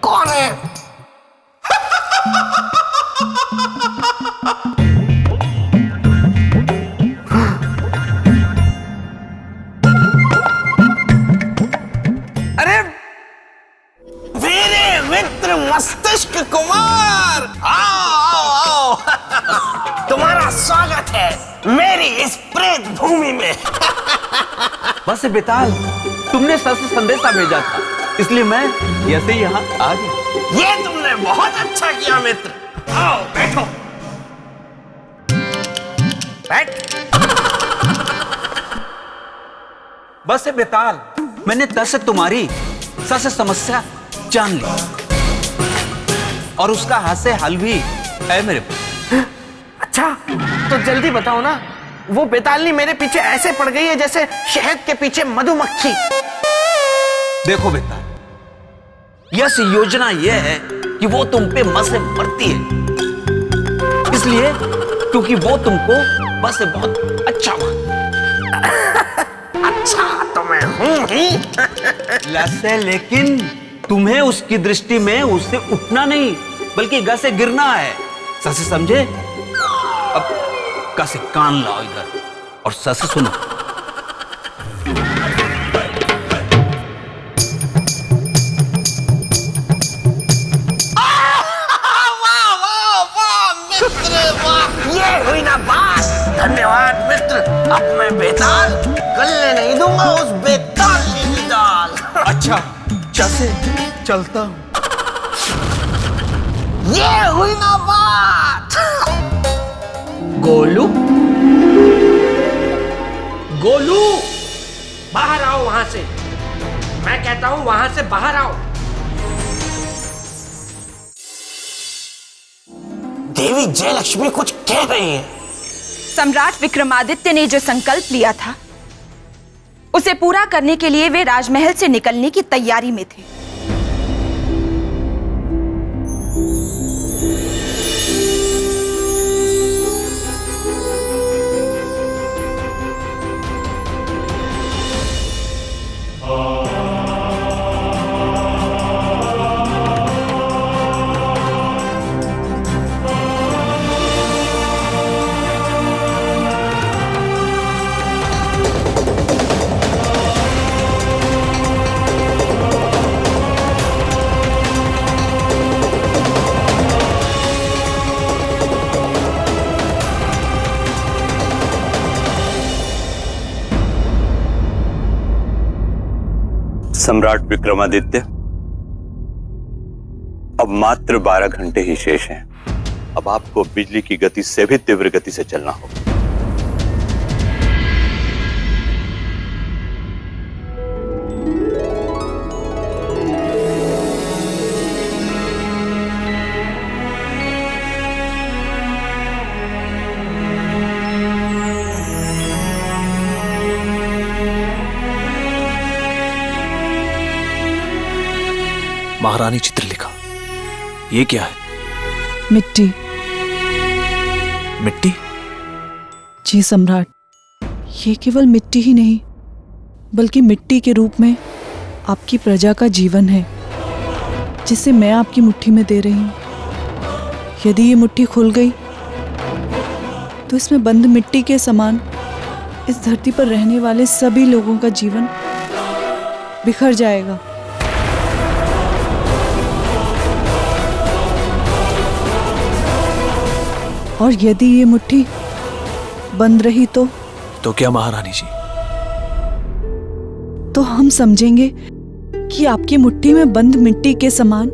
कौन है? अरे मेरे मित्र मस्तिष्क कुमार, आओ। तुम्हारा स्वागत है मेरी इस प्रेत भूमि में। बस बेताल, तुमने सर से संदेशा भेजा था, इसलिए मैं ऐसे ही यहाँ आ गया। ये तुमने बहुत अच्छा किया मित्र। आओ बैठो। बैठ। बस बेताल, मैंने तब से तुम्हारी सर से समस्या जान ली और उसका हाथ से हल भी है मेरे पास। अच्छा तो जल्दी बताओ ना, वो बेतालनी मेरे पीछे ऐसे पड़ गई है जैसे शहद के पीछे मधुमक्खी। देखो बेताल, यह योजना यह है कि वो तुम पे मस से मरती है, इसलिए क्योंकि वो तुमको बस से बहुत अच्छा मानती। अच्छा तो मैं हूं ही। लसे, लेकिन तुम्हें उसकी दृष्टि में उससे उठना नहीं बल्कि घर से गिरना है, सच से समझे? अब कैसे कान लाओ इधर और सच से सुनो। ये हुई ना बात। धन्यवाद मित्र। अब मैं बेताल गलने नहीं दूंगा उस बेतालनी की दाल। अच्छा जैसे चलता हूं। ये हुई ना बात। गोलू, गोलू, बाहर आओ वहां से। मैं कहता हूं वहां से बाहर आओ। देवी जयलक्ष्मी कुछ कह रही है। सम्राट विक्रमादित्य ने जो संकल्प लिया था उसे पूरा करने के लिए वे राजमहल से निकलने की तैयारी में थे। सम्राट विक्रमादित्य, अब मात्र 12 घंटे ही शेष हैं। अब आपको बिजली की गति से भी तीव्र गति से चलना होगा। महारानी चित्रलेखा, ये क्या है? मिट्टी। मिट्टी? जी सम्राट, ये केवल मिट्टी ही नहीं बल्कि मिट्टी के रूप में आपकी प्रजा का जीवन है, जिसे मैं आपकी मुट्ठी में दे रही हूं। यदि ये मुट्ठी खुल गई तो इसमें बंद मिट्टी के समान इस धरती पर रहने वाले सभी लोगों का जीवन बिखर जाएगा। और यदि ये मुट्ठी बंद रही तो क्या महारानी जी? तो हम समझेंगे कि आपकी मुट्ठी में बंद मिट्टी के समान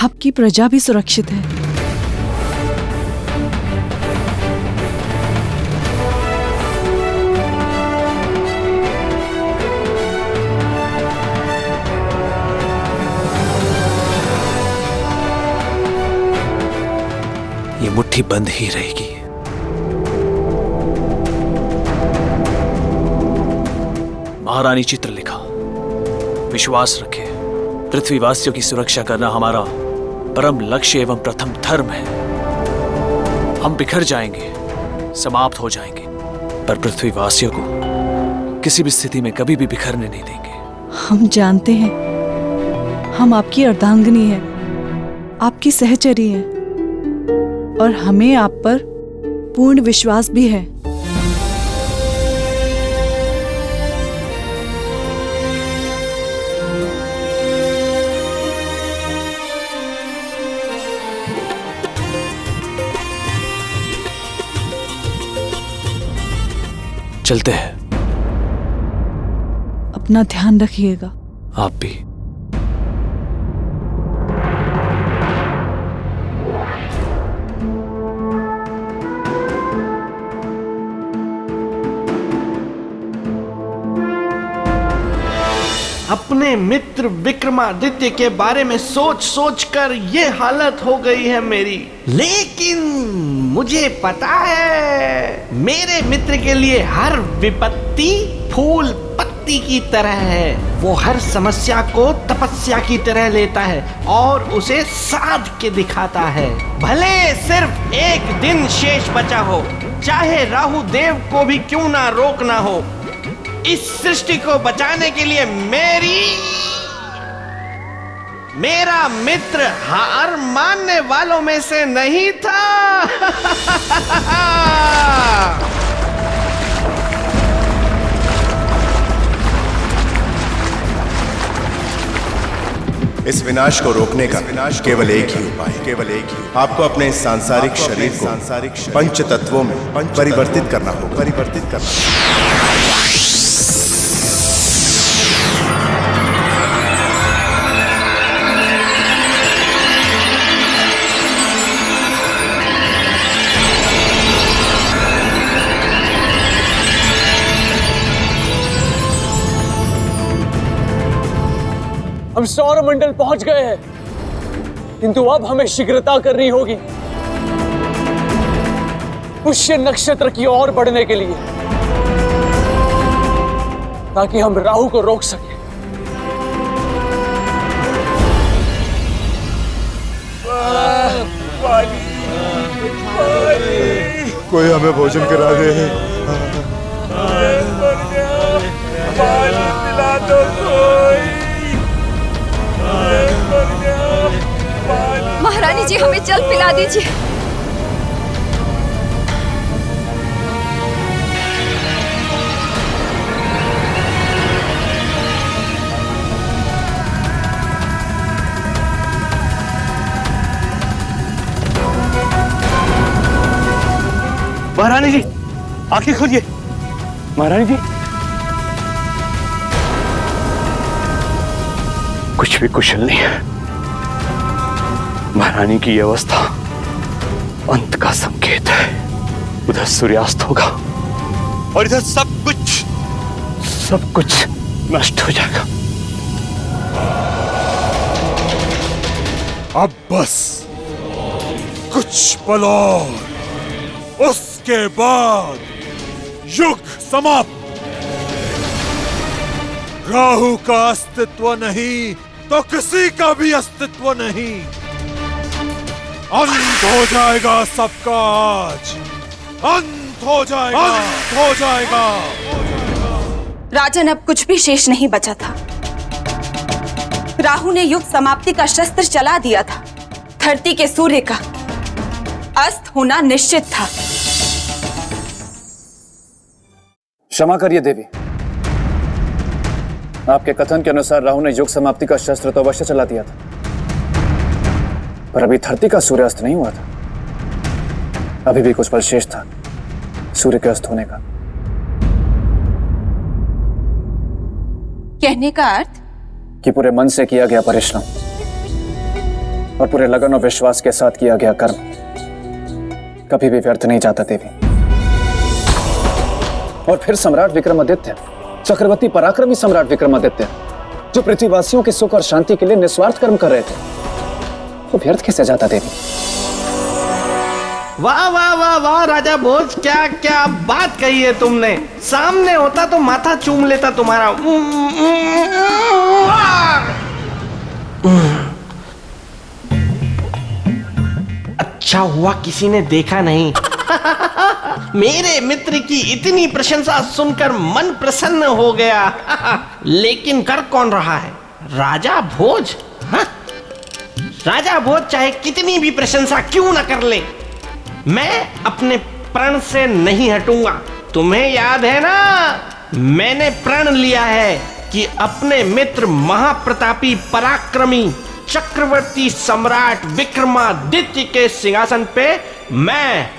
आपकी प्रजा भी सुरक्षित है। ये मुट्ठी बंद ही रहेगी। महारानी चित्रलेखा, विश्वास रखें, पृथ्वीवासियों की सुरक्षा करना हमारा परम लक्ष्य एवं प्रथम धर्म है। हम बिखर जाएंगे, समाप्त हो जाएंगे, पर पृथ्वीवासियों को किसी भी स्थिति में कभी भी बिखरने नहीं देंगे। हम जानते हैं, हम आपकी अर्धांगिनी हैं, आपकी सहचरी हैं, और हमें आप पर पूर्ण विश्वास भी है। चलते हैं। अपना ध्यान रखिएगा। आप भी। अपने मित्र विक्रमादित्य के बारे में सोच सोच कर ये हालत हो गई है मेरी। लेकिन मुझे पता है, मेरे मित्र के लिए हर विपत्ति फूल पत्ती की तरह है। वो हर समस्या को तपस्या की तरह लेता है और उसे साध के दिखाता है। भले सिर्फ एक दिन शेष बचा हो, चाहे राहु देव को भी क्यों ना रोकना हो, इस सृष्टि को बचाने के लिए मेरा मित्र हार मानने वालों में से नहीं था। इस विनाश को रोकने का केवल एक ही उपाय, आपको अपने सांसारिक शरीर को पंच तत्वों में परिवर्तित करना होगा। हम सौरमंडल पहुंच गए हैं, किंतु अब हमें शीघ्रता करनी होगी पुष्य नक्षत्र की ओर बढ़ने के लिए, ताकि हम राहु को रोक सकें। कोई हमें भोजन करा दे। महारानी जी, हमें जल पिला दीजिए। महारानी जी, आंखें खोलिए। महारानी जी, कुछ भी कुशल नहीं है। महारानी की यह अवस्था अंत का संकेत है। उधर सूर्यास्त होगा और इधर सब कुछ नष्ट हो जाएगा। अब बस कुछ पल और, उसके बाद युग समाप्त। राहु का अस्तित्व नहीं तो किसी का भी अस्तित्व नहीं। अंत हो जाएगा सबका आज, अंत हो जाएगा। राजन, अब कुछ भी शेष नहीं बचा था। राहु ने युग समाप्ति का शस्त्र चला दिया था। धरती के सूर्य का अस्त होना निश्चित था। क्षमा करिए देवी, आपके कथन के अनुसार राहु ने युग समाप्ति का शस्त्र तो अवश्य चला दिया था, पर अभी धरती का सूर्यास्त नहीं हुआ था। अभी भी कुछ पल शेष था सूर्य के अस्त होने का। कहने का अर्थ कि पूरे मन से किया गया परिश्रम और पूरे लगन और विश्वास के साथ किया गया कर्म कभी भी व्यर्थ नहीं जाता देवी। और फिर सम्राट विक्रमादित्य, चक्रवर्ती पराक्रमी सम्राट विक्रमादित्य, जो पृथ्वीवासियों के सुख और शांति के लिए निस्वार्थ कर्म कर रहे थे, वो व्यर्थ कैसे जाता देवी? वाह वाह वाह वाह राजा भोज, क्या क्या बात कही है तुमने। सामने होता तो माथा चूम लेता तुम्हारा। अच्छा हुआ किसी ने देखा नहीं। मेरे मित्र की इतनी प्रशंसा सुनकर मन प्रसन्न हो गया। लेकिन कर कौन रहा है? राजा भोज। हाँ? राजा भोज चाहे कितनी भी प्रशंसा क्यों न कर ले, मैं अपने प्रण से नहीं हटूंगा। तुम्हें याद है ना, मैंने प्रण लिया है कि अपने मित्र महाप्रतापी पराक्रमी चक्रवर्ती सम्राट विक्रमादित्य के सिंहासन पे मैं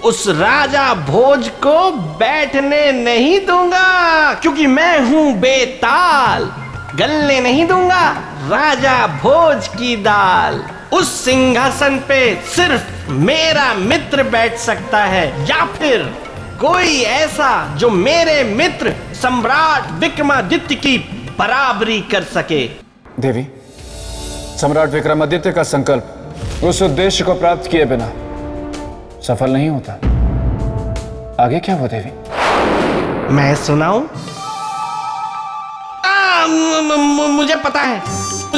उस राजा भोज को बैठने नहीं दूंगा, क्योंकि मैं हूं बेताल, गलने नहीं दूंगा राजा भोज की दाल। उस सिंहासन पे सिर्फ मेरा मित्र बैठ सकता है, या फिर कोई ऐसा जो मेरे मित्र सम्राट विक्रमादित्य की बराबरी कर सके। देवी, सम्राट विक्रमादित्य का संकल्प उस उद्देश्य को प्राप्त किए बिना सफल नहीं होता। आगे क्या हुआ देवी? मैं सुनाऊं? मुझे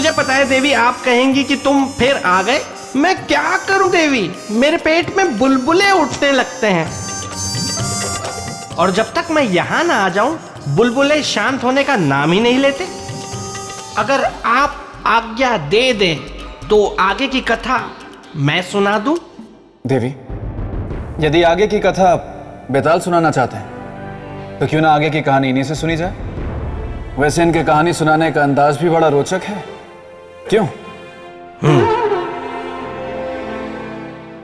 पता है देवी, आप कहेंगी कि तुम फिर आ गए। मैं क्या करूं देवी, मेरे पेट में बुलबुले उठने लगते हैं, और जब तक मैं यहां ना आ जाऊं बुलबुले शांत होने का नाम ही नहीं लेते। अगर आप आज्ञा दे दें तो आगे की कथा मैं सुना दूं। देवी, यदि आगे की कथा बेताल सुनाना चाहते हैं तो क्यों ना आगे की कहानी इन्हीं से सुनी जाए। वैसे इनके कहानी सुनाने का अंदाज भी बड़ा रोचक है, क्यों?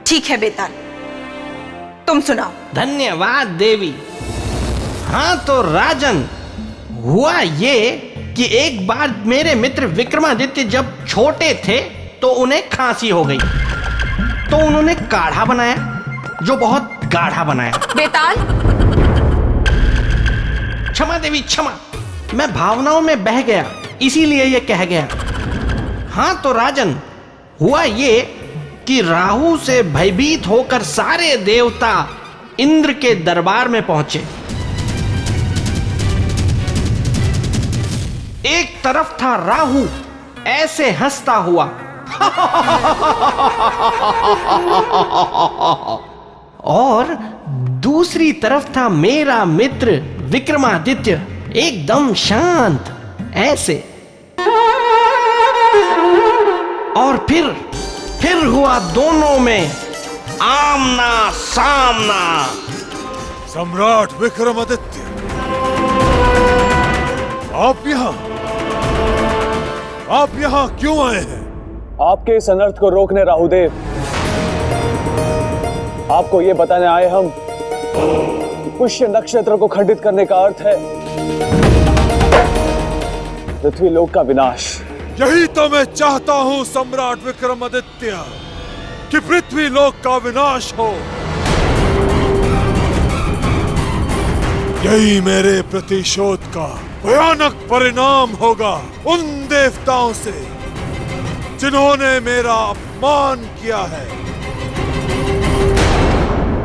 ठीक है बेताल, तुम सुनाओ। धन्यवाद देवी। हाँ तो राजन, हुआ ये कि एक बार मेरे मित्र विक्रमादित्य जब छोटे थे तो उन्हें खांसी हो गई, तो उन्होंने काढ़ा बनाया, जो बहुत गाढ़ा बनाया। बेताल, क्षमा देवी क्षमा, मैं भावनाओं में बह गया, इसीलिए ये कह गया। हाँ तो राजन, हुआ ये कि राहु से भयभीत होकर सारे देवता इंद्र के दरबार में पहुंचे। एक तरफ था राहु ऐसे हंसता हुआ और दूसरी तरफ था मेरा मित्र विक्रमादित्य एकदम शांत ऐसे। और फिर हुआ दोनों में आमना सामना। सम्राट विक्रमादित्य, आप यहाँ क्यों आए हैं? आपके इस अनर्थ को रोकने राहुदेव, आपको ये बताने आए हम कि पुष्य नक्षत्र को खंडित करने का अर्थ है पृथ्वी लोक का विनाश। यही तो मैं चाहता हूँ सम्राट विक्रमादित्य, कि पृथ्वी लोक का विनाश हो। यही मेरे प्रतिशोध का भयानक परिणाम होगा उन देवताओं से जिन्होंने मेरा अपमान किया है।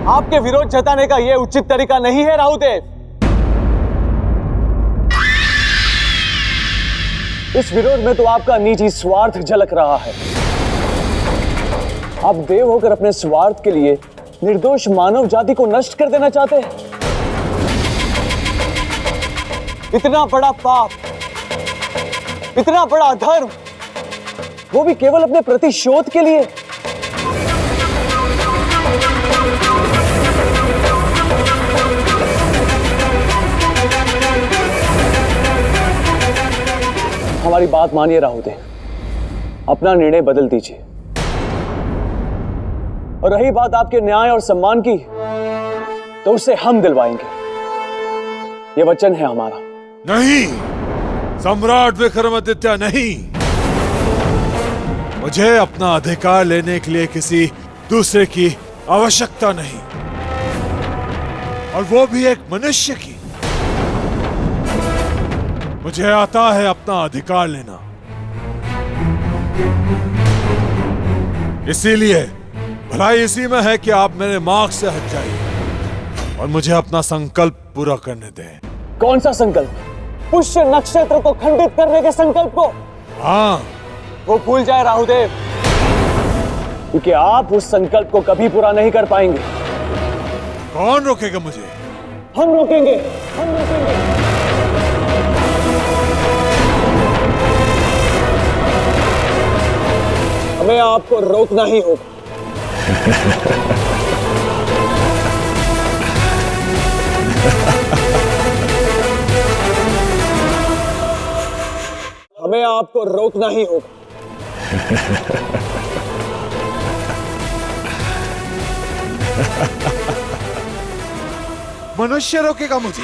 आपके विरोध जताने का यह उचित तरीका नहीं है राहुदेव। इस विरोध में तो आपका निजी स्वार्थ झलक रहा है। आप देव होकर अपने स्वार्थ के लिए निर्दोष मानव जाति को नष्ट कर देना चाहते हैं। इतना बड़ा पाप, इतना बड़ा अधर्म, वो भी केवल अपने प्रतिशोध के लिए। हमारी बात मानिए राहुदेव, अपना निर्णय बदल दीजिए। और रही बात आपके न्याय और सम्मान की, तो उसे हम दिलवाएंगे, ये वचन है हमारा। नहीं सम्राट विक्रमादित्य, नहीं। मुझे अपना अधिकार लेने के लिए किसी दूसरे की आवश्यकता नहीं, और वो भी एक मनुष्य की। मुझे आता है अपना अधिकार लेना, इसीलिए भलाई इसी में है कि आप मेरे मार्ग से हट जाइए और मुझे अपना संकल्प पूरा करने दें। कौन सा संकल्प? पुष्य नक्षत्र को खंडित करने के संकल्प को? हाँ, वो भूल जाए राहुदेव, क्योंकि आप उस संकल्प को कभी पूरा नहीं कर पाएंगे। कौन रोकेगा मुझे? हम रोकेंगे, हम रोकेंगे। हमें आपको रोकना ही होगा। हमें आपको रोकना ही होगा। मनुष्य रोकेगा मुझे?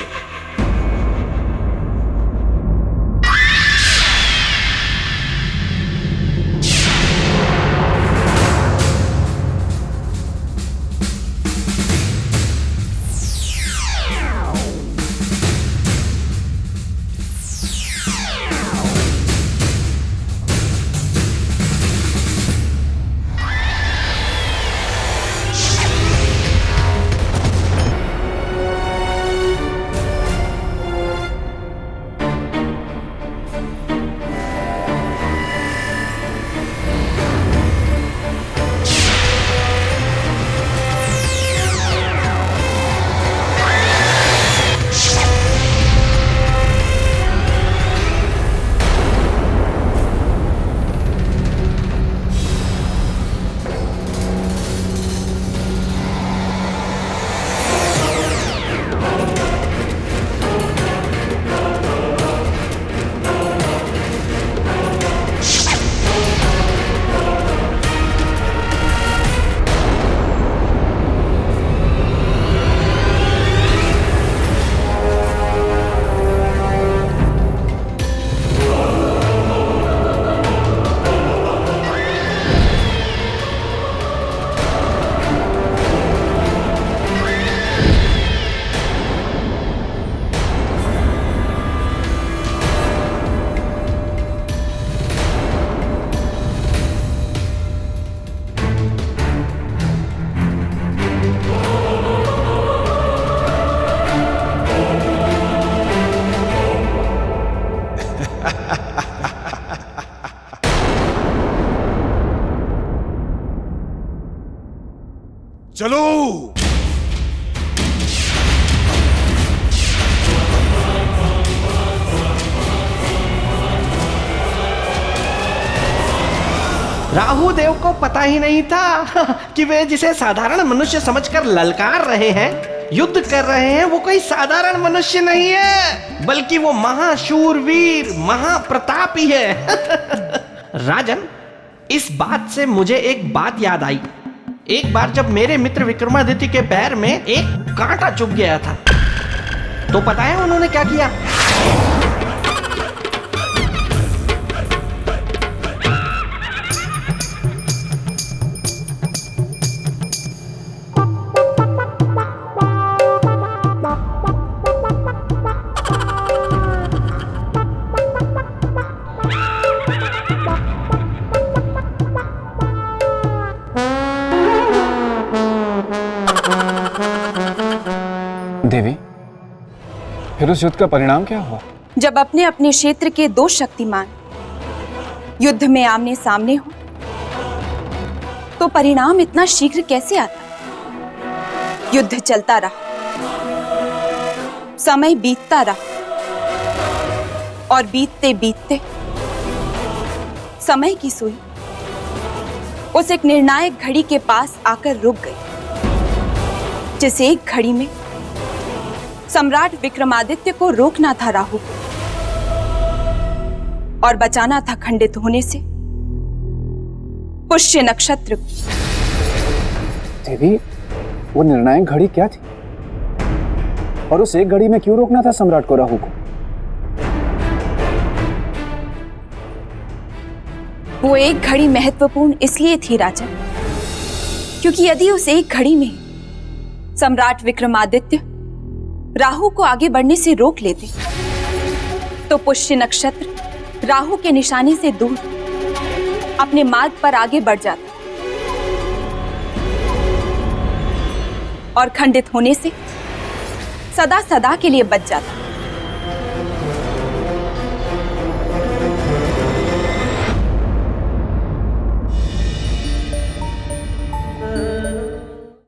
चलो। राहु देव को पता ही नहीं था कि वे जिसे साधारण मनुष्य समझकर ललकार रहे हैं, युद्ध कर रहे हैं, वो कोई साधारण मनुष्य नहीं है, बल्कि वो महाशूरवीर, महाप्रतापी है। राजन, इस बात से मुझे एक बात याद आई। एक बार जब मेरे मित्र विक्रमादित्य के पैर में एक कांटा चुभ गया था, तो पता है उन्होंने क्या किया? देवी, फिर उस युद्ध का परिणाम क्या हुआ? जब अपने अपने क्षेत्र के दो शक्तिमान युद्ध में आमने सामने हो, तो परिणाम इतना शीघ्र कैसे आता? युद्ध चलता रहा, समय बीतता रहा और बीतते बीतते समय की सुई उस एक निर्णायक घड़ी के पास आकर रुक गई, जिस एक घड़ी में सम्राट विक्रमादित्य को रोकना था राहु को और बचाना था खंडित होने से पुष्य नक्षत्र को। देवी, वो निर्णायक घड़ी क्या थी और उस एक घड़ी में क्यों रोकना था सम्राट को राहु को? वो एक घड़ी महत्वपूर्ण इसलिए थी राजन, क्योंकि यदि उस एक घड़ी में सम्राट विक्रमादित्य राहु को आगे बढ़ने से रोक लेते, तो पुष्य नक्षत्र राहु के निशाने से दूर अपने मार्ग पर आगे बढ़ जाता और खंडित होने से सदा सदा के लिए बच जाता।